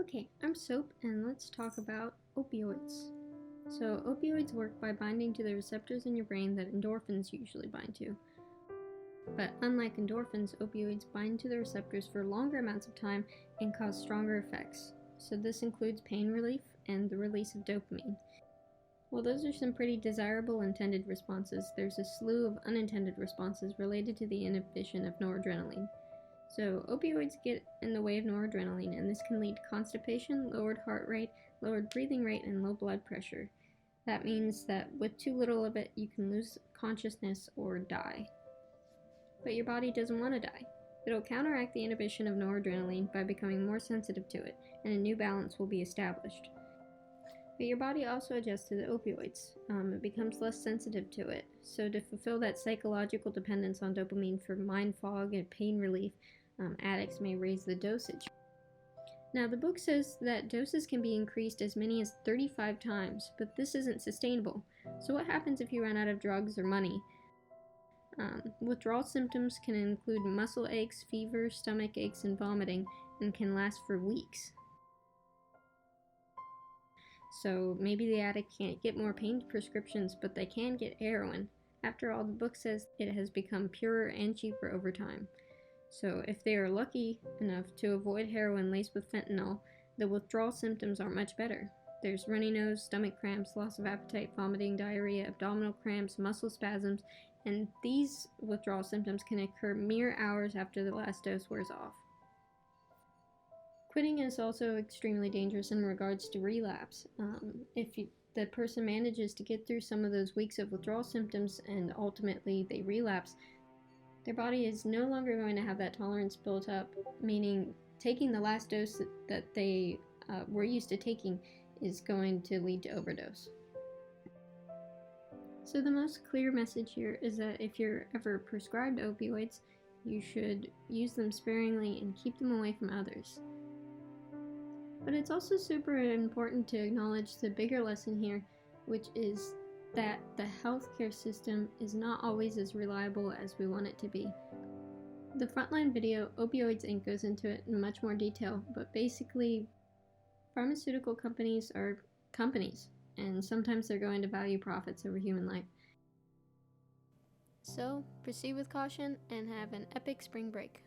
Okay, I'm Soap, and let's talk about opioids. So, opioids work by binding to the receptors in your brain that endorphins usually bind to. But unlike endorphins, opioids bind to the receptors for longer amounts of time and cause stronger effects. So, this includes pain relief and the release of dopamine. While those are some pretty desirable intended responses, there's a slew of unintended responses related to the inhibition of noradrenaline. So, opioids get in the way of noradrenaline, and this can lead to constipation, lowered heart rate, lowered breathing rate, and low blood pressure. That means that with too little of it, you can lose consciousness or die. But your body doesn't want to die. It'll counteract the inhibition of noradrenaline by becoming more sensitive to it, and a new balance will be established. But your body also adjusts to the opioids. It becomes less sensitive to it. So to fulfill that psychological dependence on dopamine for mind fog and pain relief, addicts may raise the dosage. Now, the book says that doses can be increased as many as 35 times, but this isn't sustainable. So what happens if you run out of drugs or money? Withdrawal symptoms can include muscle aches, fever, stomach aches, and vomiting, and can last for weeks. So maybe the addict can't get more pain prescriptions, but they can get heroin. After all, the book says it has become purer and cheaper over time. So if they are lucky enough to avoid heroin laced with fentanyl, the withdrawal symptoms are much better. There's runny nose, stomach cramps, loss of appetite, vomiting, diarrhea, abdominal cramps, muscle spasms, and these withdrawal symptoms can occur mere hours after the last dose wears off. Quitting is also extremely dangerous in regards to relapse. If the person manages to get through some of those weeks of withdrawal symptoms and ultimately they relapse, their body is no longer going to have that tolerance built up, meaning taking the last dose that they were used to taking is going to lead to overdose. So the most clear message here is that if you're ever prescribed opioids, you should use them sparingly and keep them away from others. But it's also super important to acknowledge the bigger lesson here, which is that the healthcare system is not always as reliable as we want it to be. The Frontline video, Opioids Inc. goes into it in much more detail, but basically, pharmaceutical companies are companies, and sometimes they're going to value profits over human life. So, proceed with caution and have an epic spring break.